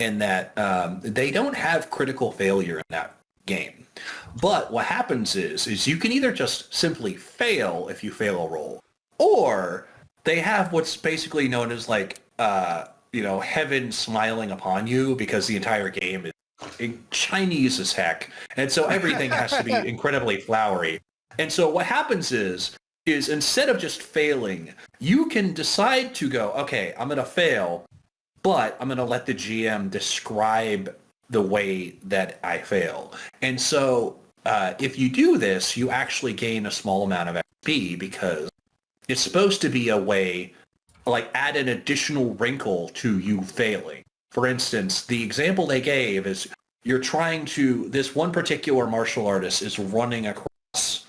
and that they don't have critical failure in that game. But what happens is you can either just simply fail if you fail a roll, or they have what's basically known as like heaven smiling upon you, because the entire game is Chinese as heck, and so everything has to be incredibly flowery. And so what happens is instead of just failing, you can decide to go, okay, I'm going to fail, but I'm going to let the GM describe the way that I fail. And so if you do this, you actually gain a small amount of XP, because it's supposed to be a way, like, add an additional wrinkle to you failing. For instance, the example they gave is this one particular martial artist is running across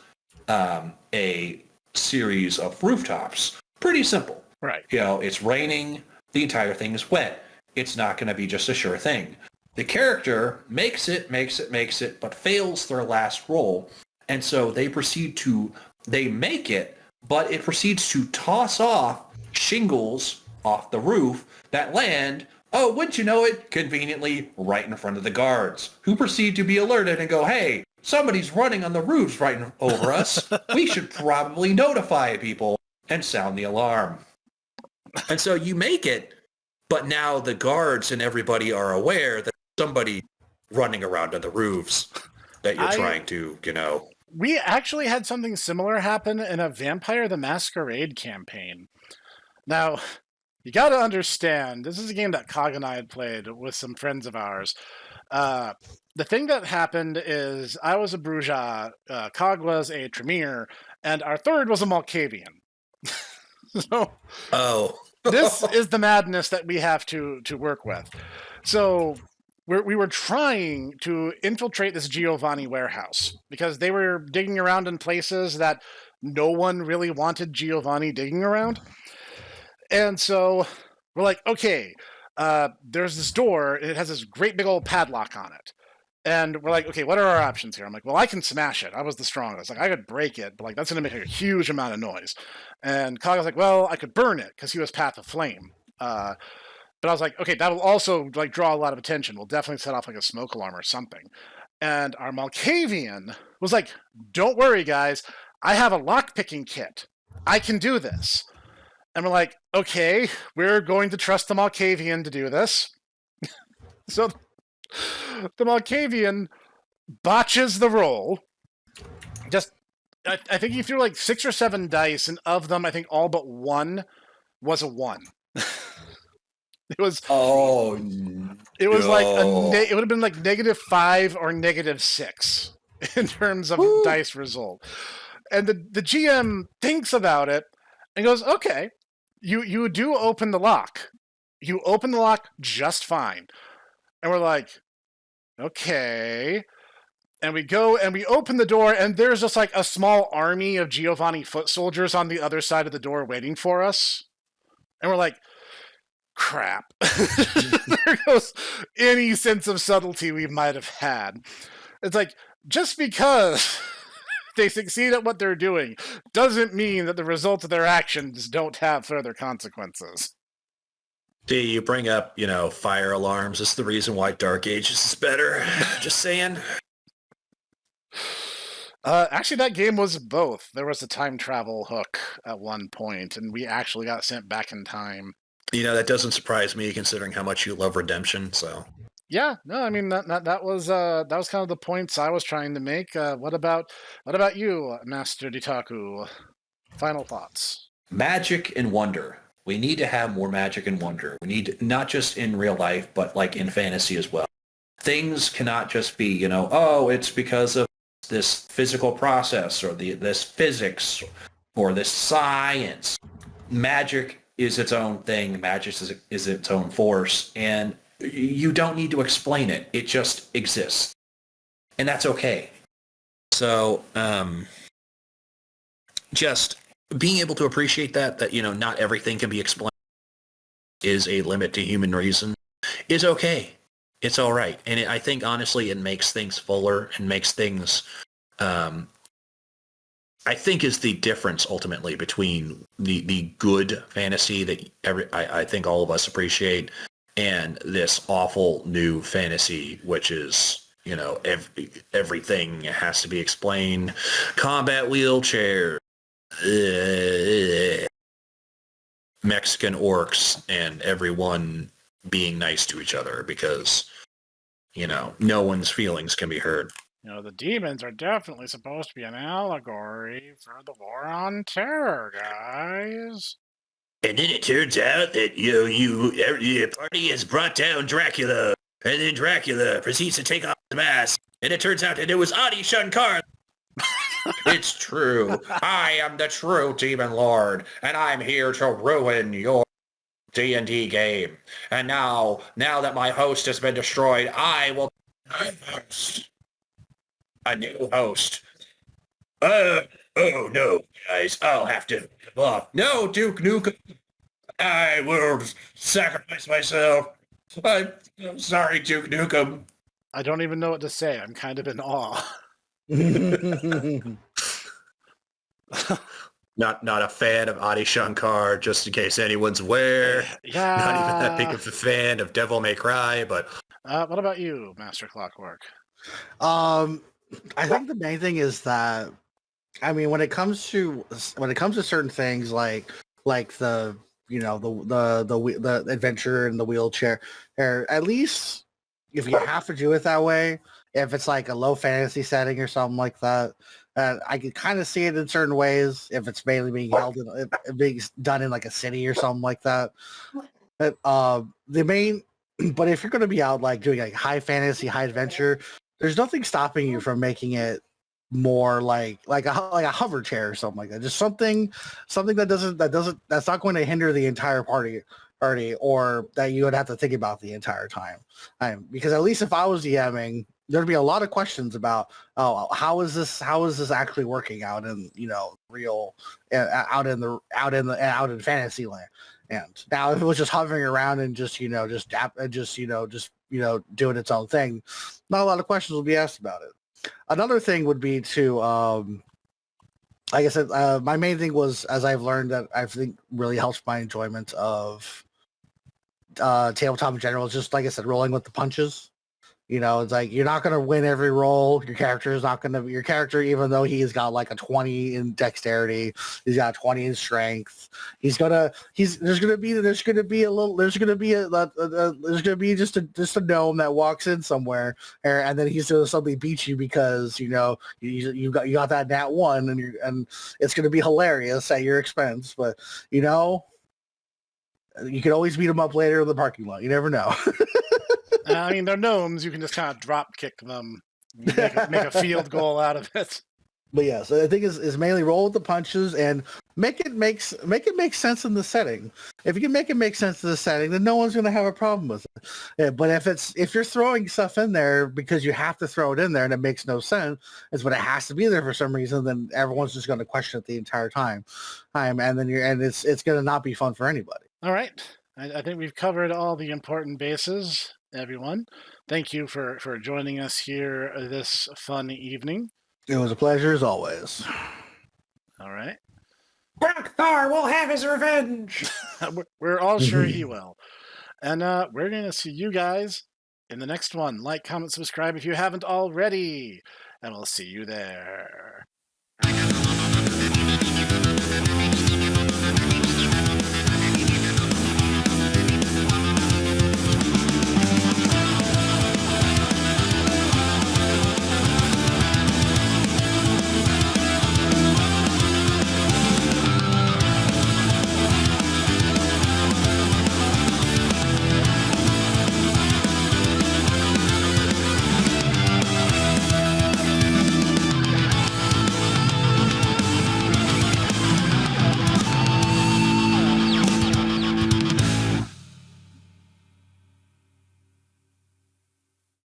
a series of rooftops. Pretty simple. Right. It's raining. The entire thing is wet. It's not going to be just a sure thing. The character makes it, but fails their last roll. And so they make it, but it proceeds to toss off shingles off the roof that land, wouldn't you know it, conveniently right in front of the guards, who proceed to be alerted and go, hey, somebody's running on the roofs right over us. We should probably notify people and sound the alarm. And so you make it, but now the guards and everybody are aware that somebody running around on the roofs that you're trying to, We actually had something similar happen in a Vampire the Masquerade campaign. Now, you got to understand, this is a game that Cog and I had played with some friends of ours. The thing that happened is I was a Bruja, Cog was a Tremere, and our third was a Malkavian. So, this is the madness that we have to work with. So we were trying to infiltrate this Giovanni warehouse, because they were digging around in places that no one really wanted Giovanni digging around. And so we're like, okay, there's this door. It has this great big old padlock on it. And we're like, okay, what are our options here? I'm like, well, I can smash it. I was the strongest. Like, I could break it, but like that's going to make a huge amount of noise. And Cog was like, well, I could burn it, because he was Path of Flame. But I was like, okay, that will also like draw a lot of attention. We'll definitely set off like a smoke alarm or something. And our Malkavian was like, don't worry, guys. I have a lockpicking kit. I can do this. And we're like, okay, we're going to trust the Malkavian to do this. So the Malkavian botches the roll. I think he threw like 6 or 7 dice, and of them, I think all but one was a 1. It was. Oh. It was like it would have been like -5 or -6 in terms of dice result. And the GM thinks about it and goes, "Okay, you do open the lock. You open the lock just fine." And we're like, "Okay." And we go and we open the door, and there's just like a small army of Giovanni foot soldiers on the other side of the door waiting for us. And we're like, crap. There goes any sense of subtlety we might have had. It's like, just because they succeed at what they're doing doesn't mean that the results of their actions don't have further consequences. See, you bring up, fire alarms. That's the reason why Dark Ages is better. Just saying. Actually, that game was both. There was a time travel hook at one point, and we actually got sent back in time. That doesn't surprise me, considering how much you love Redemption. So, yeah, no, I mean that was kind of the points I was trying to make. What about you, Master Ditaku? Final thoughts. Magic and wonder. We need to have more magic and wonder. We need not just in real life, but like in fantasy as well. Things cannot just be, oh, it's because of this physical process or this physics or this science. Magic is its own thing. Magic is its own force, and you don't need to explain it. It just exists, and that's okay. So, just being able to appreciate that not everything can be explained is a limit to human reason is okay. It's all right. And I think, honestly, it makes things fuller and makes things, I think, is the difference ultimately between the good fantasy that I think all of us appreciate and this awful new fantasy, which is, everything has to be explained. Combat wheelchair, Mexican orcs, and everyone being nice to each other because, no one's feelings can be hurt. The demons are definitely supposed to be an allegory for the war on terror, guys. And then it turns out that the party has brought down Dracula, and then Dracula proceeds to take off the mask, and it turns out that it was Adi Shankar. It's true. I am the true demon lord, and I'm here to ruin your D&D game. And now that my host has been destroyed, I will host a new host. Oh no, guys, I'll have to give up. No, Duke Nukem. I will sacrifice myself. I'm sorry, Duke Nukem. I don't even know what to say. I'm kind of in awe. Not a fan of Adi Shankar, just in case anyone's aware. Yeah. Not even that big of a fan of Devil May Cry, but what about you, Master Clockwork? I think the main thing is that, I mean, when it comes to certain things like the the adventure and the wheelchair, or at least if you have to do it that way, if it's like a low fantasy setting or something like that, I can kind of see it in certain ways. If it's mainly being being done in like a city or something like that, but but if you're going to be out like doing like high fantasy, high adventure, there's nothing stopping you from making it more like a hover chair or something like that. Just something that's not going to hinder the entire party, or that you would have to think about the entire time. Because at least if I was DMing, there'd be a lot of questions about, how is this actually working out in real out in fantasy land. And now if it was just hovering around and just doing its own thing, not a lot of questions will be asked about it. Another thing would be to, like I said, my main thing was, as I've learned, that I think really helps my enjoyment of tabletop in general, is just, like I said, rolling with the punches. It's like you're not going to win every roll. Your character, even though he's got like a 20 in dexterity, he's got a 20 in strength. There's going to be just a gnome that walks in somewhere, and then he's going to suddenly beat you because you got that nat 1, and it's going to be hilarious at your expense. But you can always beat him up later in the parking lot. You never know. I mean, they're gnomes. You can just kind of drop kick them, make a field goal out of it. But yeah, so I think is mainly roll with the punches and make it make sense in the setting. If you can make it make sense in the setting, then no one's going to have a problem with it. Yeah, but if you're throwing stuff in there because you have to throw it in there and it makes no sense, but it has to be there for some reason, then everyone's just going to question it the entire time, and then it's going to not be fun for anybody. All right, I think we've covered all the important bases. Everyone, thank you for joining us here this fun evening. It was a pleasure as always. All right. Thor will have his revenge. We're all sure he will. And we're going to see you guys in the next one. Like, comment, subscribe if you haven't already. And we'll see you there.